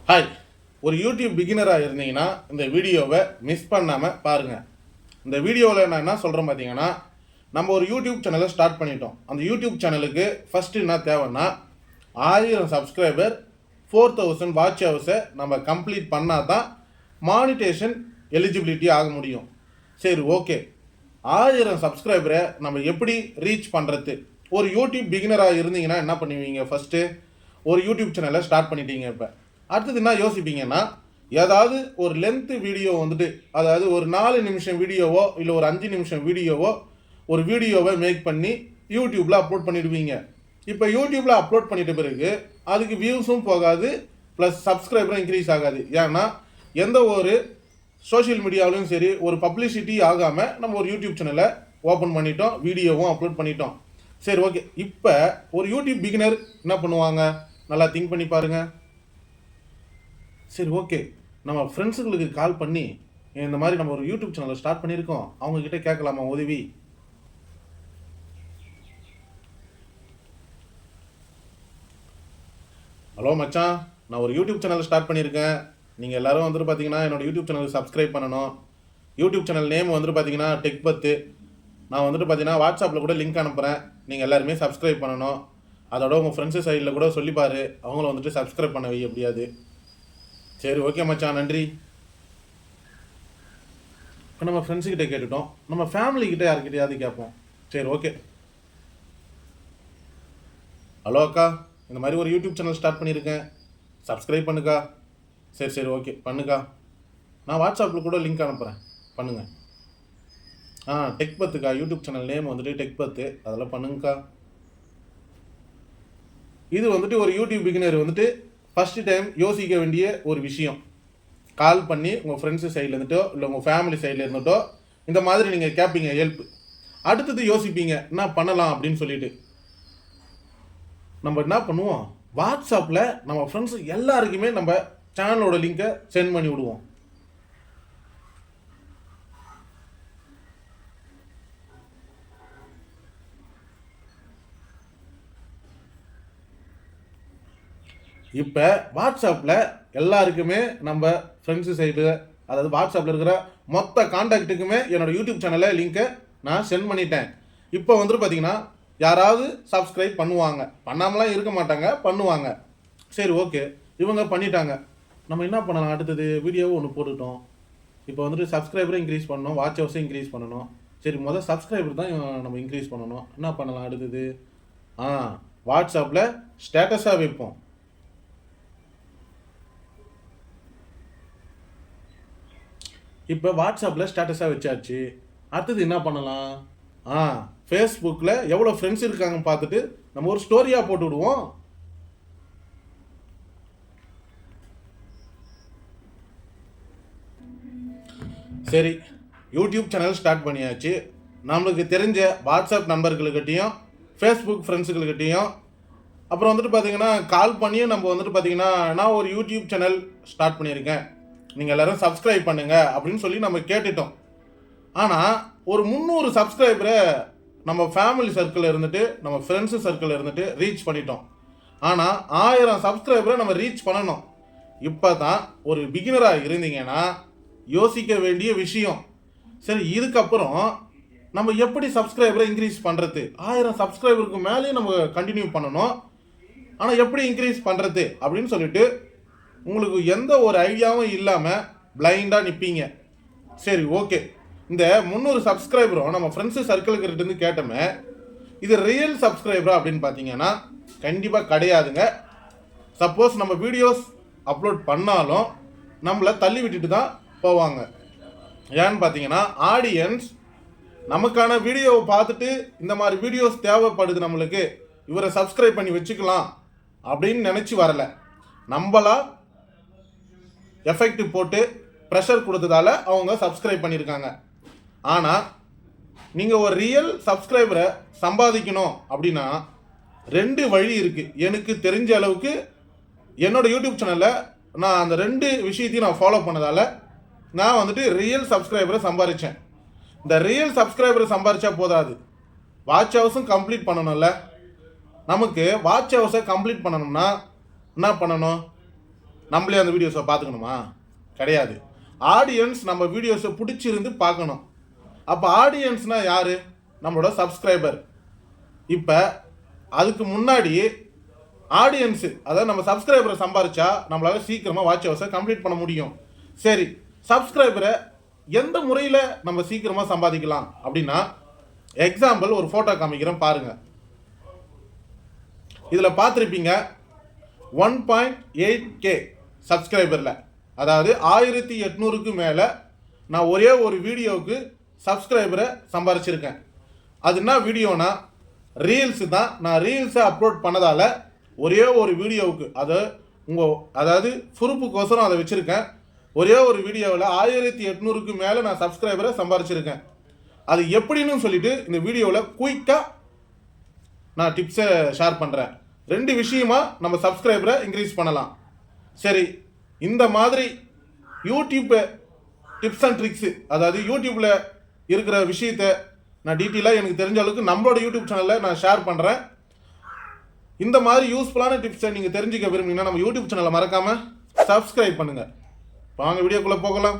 Hi, ஒரு YouTube பிகினராக இருந்தீங்கன்னா இந்த வீடியோவை மிஸ் பண்ணாமல் பாருங்கள். இந்த வீடியோவில் நான் என்ன சொல்கிறேன் பார்த்தீங்கன்னா, நம்ம ஒரு யூடியூப் சேனலை ஸ்டார்ட் பண்ணிட்டோம். அந்த யூடியூப் சேனலுக்கு ஃபஸ்ட்டு என்ன தேவைன்னா 1000 சப்ஸ்கிரைபர் 4000 வாட்ச் ஹவர்ஸை நம்ம கம்ப்ளீட் பண்ணால் தான் மானிட்டேஷன் எலிஜிபிலிட்டி ஆக முடியும். சரி, ஓகே. 1000 சப்ஸ்கிரைபரை நம்ம எப்படி ரீச் பண்ணுறது? ஒரு யூடியூப் பிகினராக இருந்தீங்கன்னா என்ன பண்ணுவீங்க? ஃபஸ்ட்டு ஒரு யூடியூப் சேனலை ஸ்டார்ட் பண்ணிட்டீங்க. இப்போ அடுத்தது என்ன யோசிப்பீங்கன்னா, ஏதாவது ஒரு லென்த்து வீடியோ அதாவது ஒரு 4 நிமிஷம் வீடியோவோ இல்லை ஒரு 5 நிமிஷம் வீடியோவோ ஒரு வீடியோவை மேக் பண்ணி யூடியூப்பில் அப்லோட் பண்ணிடுவீங்க. இப்போ யூடியூப்பில் அப்லோட் பண்ணிட்ட பிறகு அதுக்கு வியூஸும் போகாது, ப்ளஸ் சப்ஸ்கிரைபரும் இன்க்ரீஸ் ஆகாது. ஏன்னா எந்த ஒரு சோஷியல் மீடியாவிலையும் சரி ஒரு பப்ளிசிட்டி ஆகாமல் நம்ம ஒரு யூடியூப் சேனலை ஓப்பன் பண்ணிட்டோம், வீடியோவும் அப்லோட் பண்ணிட்டோம். சரி, ஓகே. இப்போ ஒரு யூடியூப் பிகினர் என்ன பண்ணுவாங்க? நல்லா திங்க் பண்ணி பாருங்கள். சரி, ஓகே. நம்ம ஃப்ரெண்ட்ஸுங்களுக்கு கால் பண்ணி இந்த மாதிரி நம்ம ஒரு யூடியூப் சேனலை ஸ்டார்ட் பண்ணியிருக்கோம், அவங்கக்கிட்ட கேட்கலாமா உதவி? ஹலோ மச்சான், நான் ஒரு யூடியூப் சேனல் ஸ்டார்ட் பண்ணியிருக்கேன். நீங்கள் எல்லோரும் பார்த்தீங்கன்னா என்னோடய யூடியூப் சேனலுக்கு சப்ஸ்கிரைப் பண்ணணும். யூடியூப் சேனல் நேம் பார்த்தீங்கன்னா டெக்பத்து. நான் பார்த்தீங்கன்னா வாட்ஸ்அப்பில் கூட லிங்க் அனுப்புகிறேன். நீங்கள் எல்லாருமே சப்ஸ்கிரைப் பண்ணணும். அதோட உங்கள் ஃப்ரெண்ட்ஸு சைடில் கூட சொல்லிப்பார், அவங்கள சப்ஸ்கிரைப் பண்ண வை எப்படியாது. சரி, ஓகே மச்சான், நன்றி. இப்போ நம்ம ஃப்ரெண்ட்ஸுக்கிட்ட கேட்டுட்டோம், நம்ம ஃபேமிலிக்கிட்ட யார்கிட்டையாவது கேட்போம். சரி, ஓகே. ஹலோ அக்கா, இந்த மாதிரி ஒரு யூடியூப் சேனல் ஸ்டார்ட் பண்ணியிருக்கேன், சப்ஸ்கிரைப் பண்ணுக்கா. சரி, ஓகே, பண்ணுக்கா. நான் வாட்ஸ்அப்பில் கூட லிங்க் அனுப்புகிறேன், பண்ணுங்கள். டெக் பத்துக்கா, YouTube channel name tech Pathu, அதெல்லாம் பண்ணுங்கக்கா. இது ஒரு யூடியூப் பிகினர் ஃபஸ்ட்டு டைம் யோசிக்க வேண்டிய ஒரு விஷயம். கால் பண்ணி உங்கள் ஃப்ரெண்ட்ஸு சைடில் இருந்துட்டோ இல்லை உங்கள் ஃபேமிலி சைடில் இருந்துட்டோ இந்த மாதிரி நீங்கள் கேட்பீங்க ஹெல்ப். அடுத்தது யோசிப்பீங்க என்ன பண்ணலாம் அப்படின்னு சொல்லிட்டு. நம்ம என்ன பண்ணுவோம், வாட்ஸ்அப்பில் நம்ம ஃப்ரெண்ட்ஸு எல்லாருக்குமே நம்ம சேனலோட லிங்கை சென்ட் பண்ணி விடுவோம். இப்போ வாட்ஸ்அப்பில் எல்லாருக்குமே நம்ம ஃப்ரெண்ட்ஸு சைடு, அதாவது வாட்ஸ்அப்பில் இருக்கிற மொத்த காண்டாக்டுக்குமே என்னோடய யூடியூப் சேனலை லிங்க்கை நான் சென்ட் பண்ணிட்டேன். இப்போ பார்த்தீங்கன்னா யாராவது சப்ஸ்கிரைப் பண்ணுவாங்க, பண்ணாமலாம் இருக்க மாட்டாங்க, பண்ணுவாங்க. சரி, ஓகே, இவங்க பண்ணிட்டாங்க. நம்ம என்ன பண்ணலாம்? அடுத்தது வீடியோவை ஒன்று போட்டுட்டோம். இப்போ சப்ஸ்கிரைபரும் இன்க்ரீஸ் பண்ணணும், வாட்ச் ஹவர்ஸும் இன்க்ரீஸ் பண்ணணும். சரி, முதல் சப்ஸ்கிரைபர் தான் நம்ம இன்க்ரீஸ் பண்ணணும். என்ன பண்ணலாம் அடுத்தது? வாட்ஸ்அப்பில் ஸ்டேட்டஸாக வைப்போம். இப்போ வாட்ஸ்அப்பில் ஸ்டேட்டஸாக வச்சாச்சு. அடுத்தது என்ன பண்ணலாம்? ஃபேஸ்புக்கில் எவ்வளோ ஃப்ரெண்ட்ஸ் இருக்காங்கன்னு பார்த்துட்டு நம்ம ஒரு ஸ்டோரியாக போட்டு விடுவோம். சரி, யூடியூப் சேனல் ஸ்டார்ட் பண்ணியாச்சு. நம்மளுக்கு தெரிஞ்ச வாட்ஸ்அப் நம்பர்களுக்கிட்டையும் ஃபேஸ்புக் ஃப்ரெண்ட்ஸுகளுக்கிட்டையும் அப்புறம் பார்த்தீங்கன்னா கால் பண்ணியும் நம்ம பார்த்தீங்கன்னா நான் ஒரு யூடியூப் சேனல் ஸ்டார்ட் பண்ணியிருக்கேன், நீங்கள் எல்லோரும் சப்ஸ்கிரைப் பண்ணுங்கள் அப்படின்னு சொல்லி நம்ம கேட்டுட்டோம். ஆனால் ஒரு 300 சப்ஸ்கிரைபரை நம்ம ஃபேமிலி சர்க்கிளில் இருந்துட்டு நம்ம ஃப்ரெண்ட்ஸு சர்க்கிளில் இருந்துட்டு ரீச் பண்ணிட்டோம். ஆனால் 1000 சப்ஸ்கிரைபரை நம்ம ரீச் பண்ணணும். இப்போ தான் ஒரு பிகினராக இருந்தீங்கன்னா யோசிக்க வேண்டிய விஷயம். சரி, இதுக்கப்புறம் நம்ம எப்படி சப்ஸ்கிரைபரை இன்க்ரீஸ் பண்ணுறது? 1000 சப்ஸ்கிரைபருக்கு மேலேயும் நம்ம கண்டினியூ பண்ணணும். ஆனால் எப்படி இன்க்ரீஸ் பண்ணுறது அப்படின்னு சொல்லிட்டு உங்களுக்கு எந்த ஒரு ஐடியாவும் இல்லாமல் பிளைண்டாக நிற்பீங்க. சரி, ஓகே. இந்த 300 சப்ஸ்கிரைபரும் நம்ம ஃப்ரெண்ட்ஸு சர்க்கிள்கிட்டேருந்து கேட்டோமே, இது ரியல் சப்ஸ்கிரைபரா அப்படின்னு பார்த்தீங்கன்னா கண்டிப்பாக கிடையாதுங்க. சப்போஸ் நம்ம வீடியோஸ் அப்லோட் பண்ணாலும் நம்மளை தள்ளி விட்டுட்டு தான் போவாங்க. ஏன்னு பார்த்தீங்கன்னா ஆடியன்ஸ் நமக்கான வீடியோவை பார்த்துட்டு இந்த மாதிரி வீடியோஸ் தேவைப்படுது, நம்மளுக்கு இவரை சப்ஸ்கிரைப் பண்ணி வச்சுக்கலாம் அப்படின்னு நினச்சி வரலை. நம்மளா எஃபெக்ட் போட்டு ப்ரெஷர் கொடுத்ததால அவங்க சப்ஸ்கிரைப் பண்ணியிருக்காங்க. ஆனால் நீங்கள் ஒரு ரியல் சப்ஸ்கிரைபரை சம்பாதிக்கணும் அப்படின்னா 2 வழி இருக்குது. எனக்கு தெரிஞ்ச அளவுக்கு என்னோடய யூடியூப் சேனலில் நான் அந்த 2 விஷயத்தையும் நான் ஃபாலோ பண்ணதால் நான் ரியல் சப்ஸ்கிரைபரை சம்பாதிச்சேன். இந்த ரியல் சப்ஸ்கிரைபரை சம்பாதிச்சா போதாது, வாட்ச் ஹவர்ஸும் கம்ப்ளீட் பண்ணணும்ல. நமக்கு வாட்ச் ஹவர்ஸை கம்ப்ளீட் பண்ணணும்னா என்ன பண்ணணும்? நம்மளே அந்த வீடியோஸை பார்த்துக்கணுமா? கிடையாது. ஆடியன்ஸ் நம்ம வீடியோஸை பிடிச்சிருந்து பார்க்கணும். அப்போ ஆடியன்ஸ்னால் யார்? நம்மளோட சப்ஸ்கிரைபர். இப்போ அதுக்கு முன்னாடி ஆடியன்ஸு, அதாவது நம்ம சப்ஸ்கிரைபரை சம்பாதிச்சா நம்மளால் சீக்கிரமாக வாட்ச் ஹவர்ஸை கம்ப்ளீட் பண்ண முடியும். சரி, சப்ஸ்கிரைபரை எந்த முறையில் நம்ம சீக்கிரமாக சம்பாதிக்கலாம் அப்படின்னா, எக்ஸாம்பிள் ஒரு ஃபோட்டோ காமிக்கிறேன் பாருங்கள். இதில் பார்த்துருப்பீங்க 1.8K சப்ஸ்கிரைபரில், அதாவது 1800க்கு மேலே நான் ஒரே ஒரு வீடியோவுக்கு சப்ஸ்கிரைபரை சம்பாதிச்சிருக்கேன். அது என்ன வீடியோனா ரீல்ஸு தான். நான் ரீல்ஸை அப்லோட் பண்ணதால் ஒரே ஒரு வீடியோவுக்கு, அதாவது ஃபுருப்புக்கோசரம் அதை வச்சுருக்கேன். ஒரே ஒரு வீடியோவில் 1800க்கு மேலே நான் சப்ஸ்கிரைபரை சம்பாதிச்சிருக்கேன். அது எப்படின்னு சொல்லிட்டு இந்த வீடியோவில் குயிக்காக நான் டிப்ஸை ஷேர் பண்ணுறேன். 2 விஷயமா நம்ம சப்ஸ்கிரைபரை இன்க்ரீஸ் பண்ணலாம். சரி, இந்த மாதிரி யூடியூப் டிப்ஸ் அண்ட் ட்ரிக்ஸு, அதாவது யூடியூப்பில் இருக்கிற விஷயத்தை நான் டீட்டெயிலாக எனக்கு தெரிஞ்ச அளவுக்கு நம்மளோட யூடியூப் சேனலில் நான் ஷேர் பண்ணுறேன். இந்த மாதிரி யூஸ்ஃபுல்லான டிப்ஸை நீங்கள் தெரிஞ்சுக்க விரும்புனீங்கன்னா நம்ம யூடியூப் சேனலை மறக்காமல் சப்ஸ்கிரைப் பண்ணுங்கள். வாங்க வீடியோக்குள்ளே போகலாம்.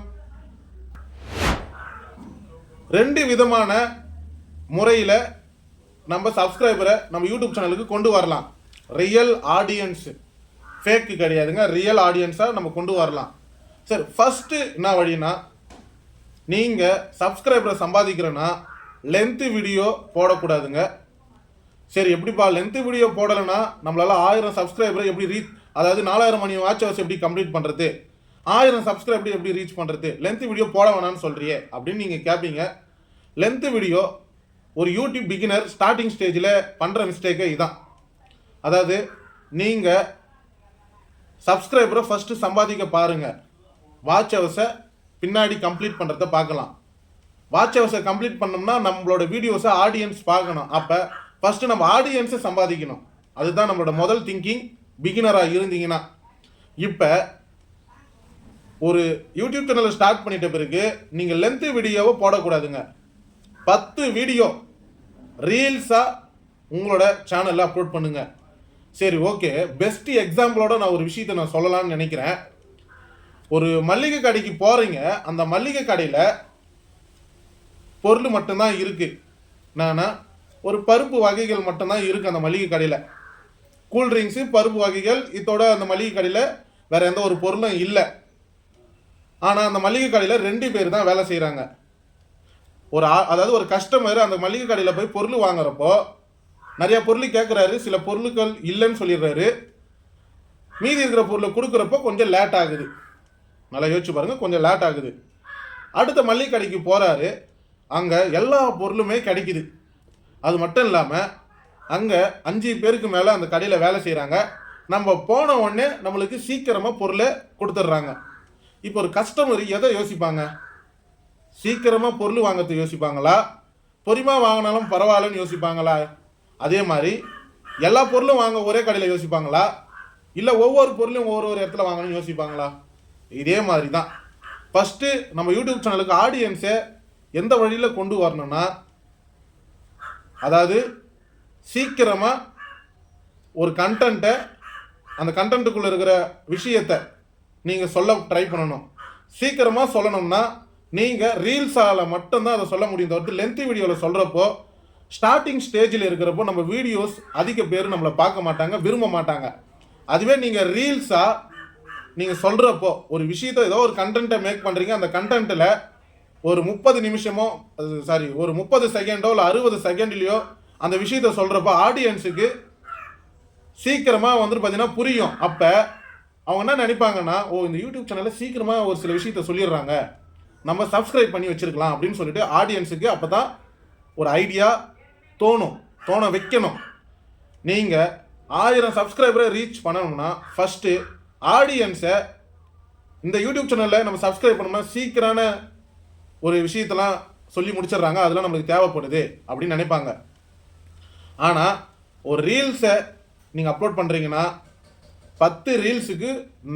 2 விதமான முறையில் நம்ம சப்ஸ்கிரைபரை நம்ம யூடியூப் சேனலுக்கு கொண்டு வரலாம். ரியல் ஆடியன்ஸு, ஃபேக்கு கிடையாதுங்க, ரியல் ஆடியன்ஸாக நம்ம கொண்டு வரலாம். சரி, ஃபஸ்ட்டு என்ன வழின்னா, நீங்கள் சப்ஸ்கிரைபரை சம்பாதிக்கிறேன்னா லென்த்து வீடியோ போடக்கூடாதுங்க. சரி, எப்படிப்பா லென்த்து வீடியோ போடலைன்னா நம்மளால் 1000 சப்ஸ்கிரைபரை எப்படி அதாவது 4000 மணி வாட்ச் ஹவர்ஸ் எப்படி கம்ப்ளீட் பண்ணுறது, 1000 சப்ஸ்கிரைபர் எப்படி ரீச் பண்ணுறது, லென்த்து வீடியோ போட வேணான்னு சொல்கிறியே அப்படின்னு நீங்கள் கேட்பீங்க. லென்த்து வீடியோ ஒரு யூடியூப் பிகினர் ஸ்டார்டிங் ஸ்டேஜில் பண்ணுற மிஸ்டேக்கே இதுதான். அதாவது நீங்கள் சப்ஸ்கிரைபரை ஃபஸ்ட்டு சம்பாதிக்க பாருங்கள், வாட்ச் ஹவர்ஸை பின்னாடி கம்ப்ளீட் பண்ணுறத பார்க்கலாம். வாட்ச் ஹவர்ஸை கம்ப்ளீட் பண்ணோம்னா நம்மளோட வீடியோஸை ஆடியன்ஸ் பார்க்கணும். அப்போ ஃபஸ்ட்டு நம்ம ஆடியன்ஸை சம்பாதிக்கணும். அதுதான் நம்மளோட முதல் திங்கிங் பிகினராக இருந்தீங்கன்னா. இப்போ ஒரு யூடியூப் சேனலை ஸ்டார்ட் பண்ணிட்ட பிறகு நீங்கள் லென்த்து வீடியோவை போடக்கூடாதுங்க. 10 வீடியோ ரீல்ஸாக உங்களோட சேனலில் அப்லோட் பண்ணுங்கள். சரி, ஓகே, பெஸ்ட் எக்ஸாம்பிளோட நான் ஒரு விஷயத்தை நான் சொல்லலாம்னு நினைக்கிறேன். ஒரு மளிகை கடைக்கு போகிறீங்க, அந்த மளிகை கடையில் பொருள் மட்டும்தான் இருக்குது. என்னன்னா ஒரு பருப்பு வகைகள் மட்டும்தான் இருக்குது அந்த மளிகை கடையில். கூல்ட்ரிங்க்ஸு, பருப்பு வகைகள், இதோட அந்த மளிகை கடையில் வேறு எந்த ஒரு பொருளும் இல்லை. ஆனால் அந்த மளிகை கடையில் 2 பேர் தான் வேலை செய்கிறாங்க. அதாவது ஒரு கஸ்டமர் அந்த மளிகை கடையில் போய் பொருள் வாங்குறப்போ நிறையா பொருள் கேட்குறாரு, சில பொருட்கள் இல்லைன்னு சொல்லிடுறாரு. மீதி இருக்கிற பொருளை கொடுக்குறப்போ கொஞ்சம் லேட் ஆகுது. நல்லா யோசிச்சு பாருங்கள், கொஞ்சம் லேட் ஆகுது. அடுத்த மளிகை கடைக்கு போகிறாரு, அங்கே எல்லா பொருளுமே கிடைக்குது. அது மட்டும் இல்லாமல் அங்கே 5 பேருக்கு மேலே அந்த கடையில் வேலை செய்கிறாங்க. நம்ம போன உடனே நம்மளுக்கு சீக்கிரமாக பொருளை கொடுத்துட்றாங்க. இப்போ ஒரு கஸ்டமர் எதை யோசிப்பாங்க? சீக்கிரமாக பொருள் வாங்கிறது யோசிப்பாங்களா, பொறுமையாக வாங்கினாலும் பரவாயில்லன்னு யோசிப்பாங்களா? அதே மாதிரி எல்லா பொருளும் வாங்க ஒரே கடையில் யோசிப்பாங்களா, இல்லை ஒவ்வொரு பொருளையும் ஒவ்வொரு இடத்துல வாங்கணும்னு யோசிப்பாங்களா? இதே மாதிரி தான் ஃபஸ்ட்டு நம்ம யூடியூப் சேனலுக்கு ஆடியன்ஸை எந்த வழியில் கொண்டு வரணும்னா, அதாவது சீக்கிரமாக ஒரு கண்டென்ட்டை, அந்த கண்டென்ட்டுக்குள்ளே இருக்கிற விஷயத்தை நீங்கள் சொல்ல ட்ரை பண்ணணும். சீக்கிரமாக சொல்லணும்னா நீங்கள் ரீல்ஸால் மட்டும்தான் அதை சொல்ல முடியும். தவிர்த்து லென்த்து வீடியோவில் சொல்கிறப்போ, ஸ்டார்டிங் ஸ்டேஜில் இருக்கிறப்போ நம்ம வீடியோஸ் அதிக பேர் நம்மளை பார்க்க மாட்டாங்க, விரும்ப மாட்டாங்க. அதுவே நீங்கள் ரீல்ஸாக நீங்கள் சொல்கிறப்போ, ஒரு விஷயத்தை ஏதோ ஒரு கண்டென்ட்டை மேக் பண்ணுறீங்க, அந்த கண்டென்ட்டில் ஒரு 30 நிமிஷமோ ஒரு 30 செகண்டோ இல்லை 60 செகண்ட்லேயோ அந்த விஷயத்தை சொல்கிறப்போ ஆடியன்ஸுக்கு சீக்கிரமாக பார்த்தீங்கன்னா புரியும். அப்போ அவங்க என்ன நினைப்பாங்கன்னா, இந்த யூடியூப் சேனலில் சீக்கிரமாக ஒரு சில விஷயத்த சொல்லிடுறாங்க, நம்ம சப்ஸ்கிரைப் பண்ணி வச்சுருக்கலாம் அப்படின்னு சொல்லிட்டு ஆடியன்ஸுக்கு அப்போ தான் ஒரு ஐடியா தோண வைக்கணும். நீங்கள் 1000 சப்ஸ்கிரைபரை ரீச் பண்ணணும்னா ஃபஸ்ட்டு ஆடியன்ஸை இந்த யூடியூப் சேனலில் நம்ம சப்ஸ்கிரைப் பண்ணோம்னா சீக்கிரமான ஒரு விஷயத்தெல்லாம் சொல்லி முடிச்சிடுறாங்க, அதெல்லாம் நம்மளுக்கு தேவைப்படுது அப்படின்னு நினைப்பாங்க. ஆனால் ஒரு ரீல்ஸை நீங்கள் அப்லோட் பண்ணுறீங்கன்னா 10 ரீல்ஸுக்கு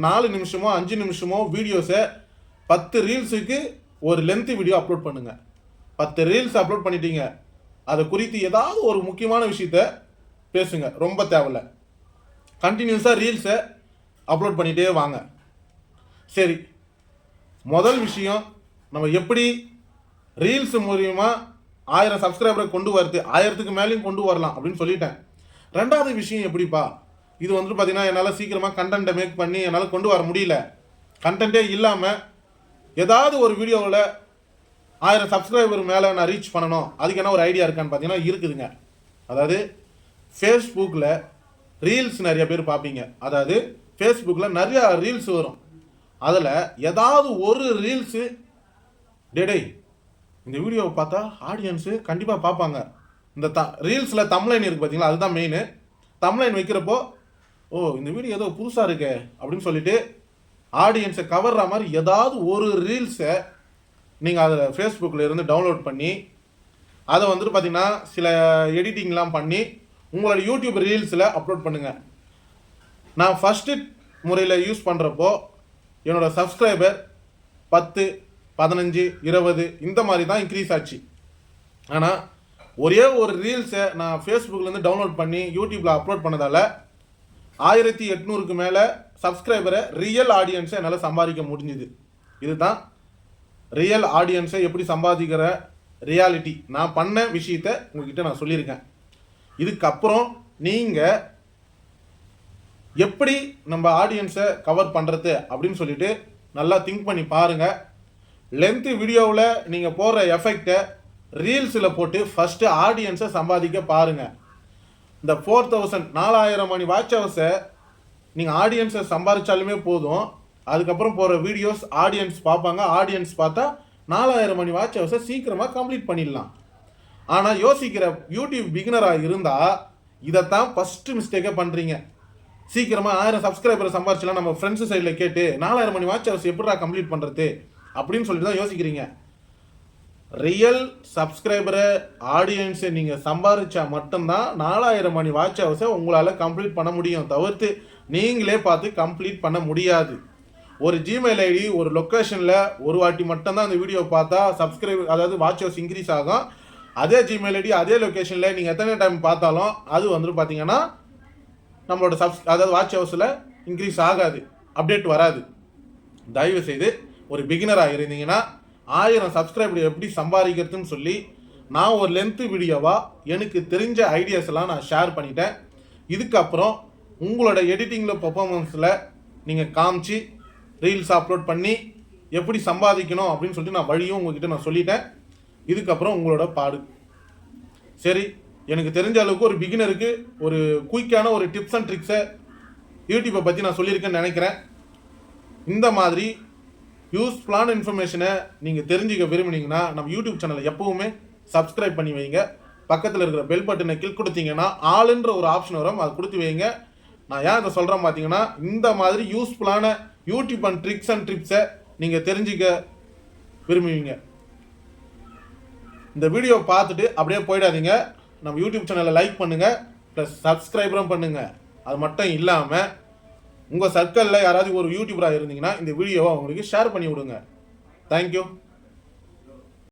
4 நிமிஷமோ 5 நிமிஷமோ வீடியோஸை 10 ரீல்ஸுக்கு ஒரு லென்த்து வீடியோ அப்லோட் பண்ணுங்கள். 10 ரீல்ஸ் அப்லோட் பண்ணிட்டீங்க, அதை குறித்து ஏதாவது ஒரு முக்கியமான விஷயத்த பேசுங்க, ரொம்ப தேவையில்ல. கண்டினியூஸாக ரீல்ஸை அப்லோட் பண்ணிகிட்டே வாங்க. சரி, முதல் விஷயம் நம்ம எப்படி ரீல்ஸ் மூலியமா 1000 சப்ஸ்கிரைபரை கொண்டு வருது, 1000க்கு மேலேயும் கொண்டு வரலாம் அப்படின்னு சொல்லிட்டேன். ரெண்டாவது விஷயம் எப்படிப்பா, இது வந்துட்டு பார்த்தீங்கன்னா என்னால் சீக்கிரமாக கண்டென்ட்டை மேக் பண்ணி என்னால் கொண்டு வர முடியல. கண்டென்ட்டே இல்லாமல் ஏதாவது ஒரு வீடியோவில் 1000 சப்ஸ்கிரைபர் மேலே நான் ரீச் பண்ணணும், அதுக்கு என்ன ஒரு ஐடியா இருக்கான்னு பார்த்தீங்கன்னா இருக்குதுங்க. அதாவது ஃபேஸ்புக்கில் ரீல்ஸ் நிறைய பேர் பார்ப்பீங்க. அதாவது ஃபேஸ்புக்கில் நிறையா ரீல்ஸ் வரும். அதில் ஏதாவது ஒரு ரீல்ஸு டேடே இந்த வீடியோவை பார்த்தா ஆடியன்ஸு கண்டிப்பாக பார்ப்பாங்க. இந்த ரீல்ஸில் தம்ப்லைன் இருக்குது பார்த்தீங்களா, அதுதான் மெயின். தம்ப்லைன் வைக்கிறப்போ இந்த வீடியோ ஏதோ புதுசாக இருக்கே அப்படின்னு சொல்லிட்டு ஆடியன்ஸை கவர்ற மாதிரி ஏதாவது ஒரு ரீல்ஸை நீங்கள் அதில் ஃபேஸ்புக்கில் இருந்து டவுன்லோட் பண்ணி அதை வந்துட்டு பார்த்தீங்கன்னா சில எடிட்டிங்லாம் பண்ணி உங்களோட யூடியூப் ரீல்ஸில் அப்லோட் பண்ணுங்கள். நான் ஃபஸ்ட்டு முறையில் யூஸ் பண்ணுறப்போ என்னோடய சப்ஸ்கிரைபர் 10, 15, 20 இந்த மாதிரி தான் இன்க்ரீஸ் ஆச்சு. ஆனால் ஒரே ஒரு ரீல்ஸை நான் ஃபேஸ்புக்லேருந்து டவுன்லோட் பண்ணி யூடியூப்பில் அப்லோட் பண்ணதால் 1800க்கு மேலே சப்ஸ்கிரைபரை ரியல் ஆடியன்ஸை என்னால் சம்பாதிக்க முடிஞ்சுது. இதுதான் ரியல் ஆடியன்ஸை எப்படி சம்பாதிக்கிற ரியாலிட்டி. நான் பண்ண விஷயத்தை உங்ககிட்ட நான் சொல்லியிருக்கேன். இதுக்கப்புறம் நீங்கள் எப்படி நம்ம ஆடியன்ஸை கவர் பண்ணுறது அப்படின்னு சொல்லிட்டு நல்லா திங்க் பண்ணி பாருங்கள். லென்த்து வீடியோவில் நீங்கள் போடுற எஃபெக்டை ரீல்ஸில் போட்டு ஃபஸ்ட்டு ஆடியன்ஸை சம்பாதிக்க பாருங்கள். இந்த 4000 மணி வாட்ச் ஹவர்ஸை நீங்கள் ஆடியன்ஸை சம்பாதிச்சாலுமே போதும். அதுக்கப்புறம் போகிற வீடியோஸ் ஆடியன்ஸ் பார்ப்பாங்க. ஆடியன்ஸ் பார்த்தா 4000 மணி வாட்ச் ஹவர்ஸை சீக்கிரமாக கம்ப்ளீட் பண்ணிடலாம். ஆனால் யோசிக்கிற யூடியூப் பிகினராக இருந்தால் இதைத்தான் ஃபஸ்ட்டு மிஸ்டேக்கே பண்ணுறீங்க. சீக்கிரமாக 1000 சப்ஸ்கிரைபரை சம்பாரிச்சலாம் நம்ம ஃப்ரெண்ட்ஸு சைடில் கேட்டு 4000 மணி வாட்ச் ஹவர்ஸ் எப்படிடா கம்ப்ளீட் பண்ணுறது அப்படின்னு சொல்லிட்டு தான் யோசிக்கிறீங்க. ரியல் சப்ஸ்கிரைபரை ஆடியன்ஸை நீங்கள் சம்பாதிச்சா மட்டும்தான் 4000 மணி வாட்ச் ஹவர்ஸை உங்களால் கம்ப்ளீட் பண்ண முடியும். தவிர்த்து நீங்களே பார்த்து கம்ப்ளீட் பண்ண முடியாது. ஒரு ஜிமெயில் ஐடி ஒரு லொக்கேஷனில் ஒரு வாட்டி மட்டும்தான் அந்த வீடியோ பார்த்தா சப்ஸ்கிரைபர் அதாவது வாட்ச் ஹவர்ஸ் இன்க்ரீஸ் ஆகும். அதே ஜிமெயில் ஐடி அதே லொக்கேஷனில் நீங்கள் எத்தனை டைம் பார்த்தாலும் அது வந்துட்டு பார்த்தீங்கன்னா நம்மளோட அதாவது வாட்ச் ஹவர்ஸில் இன்க்ரீஸ் ஆகாது, அப்டேட் வராது. தயவு செய்து ஒரு பிகினராக இருந்தீங்கன்னா 1000 சப்ஸ்கிரைபர் எப்படி சம்பாதிக்கிறதுன்னு சொல்லி நான் ஒரு லென்த்து வீடியோவாக எனக்கு தெரிஞ்ச ஐடியாஸ் எல்லாம் நான் ஷேர் பண்ணிட்டேன். இதுக்கப்புறம் உங்களோட எடிட்டிங்கில் பர்ஃபார்மன்ஸில் நீங்கள் காமிச்சு ரீல்ஸ் அப்லோட் பண்ணி எப்படி சம்பாதிக்கணும் அப்படின்னு சொல்லிட்டு நான் வழியும் உங்ககிட்ட நான் சொல்லிட்டேன். இதுக்கப்புறம் உங்களோட பாடு. சரி, எனக்கு தெரிஞ்ச அளவுக்கு ஒரு பிகினருக்கு ஒரு குயிக்கான ஒரு டிப்ஸ் அண்ட் ட்ரிக்ஸை யூடியூப்பை பற்றி நான் சொல்லியிருக்கேன்னு நினைக்கிறேன். இந்த மாதிரி யூஸ்ஃபுல்லான இன்ஃபர்மேஷனை நீங்கள் தெரிஞ்சுக்க விரும்புனீங்கன்னா நம்ம யூடியூப் சேனலை எப்போவுமே சப்ஸ்கிரைப் பண்ணி வைங்க. பக்கத்தில் இருக்கிற பெல் பட்டனை கிளிக் கொடுத்தீங்கன்னா ஆளுன்ற ஒரு ஆப்ஷன் வரும், அதை கொடுத்து வைங்க. நான் ஏன் இதை சொல்கிறேன் பார்த்தீங்கன்னா இந்த மாதிரி யூஸ்ஃபுல்லான யூடியூப் அண்ட் ட்ரிக்ஸ் அண்ட் டிப்ஸை நீங்கள் தெரிஞ்சுக்க விரும்புவீங்க. இந்த வீடியோ பார்த்துட்டு அப்படியே போயிடாதீங்க. நம்ம யூடியூப் சேனலை லைக் பண்ணுங்கள், ப்ளஸ் சப்ஸ்கிரைபரும் பண்ணுங்கள். அது மட்டும் இல்லாமல் உங்கள் சர்க்கிளில் யாராவது ஒரு யூடியூபராக இருந்தீங்கன்னா இந்த வீடியோவை அவங்களுக்கு ஷேர் பண்ணி விடுங்க. தேங்க்யூ.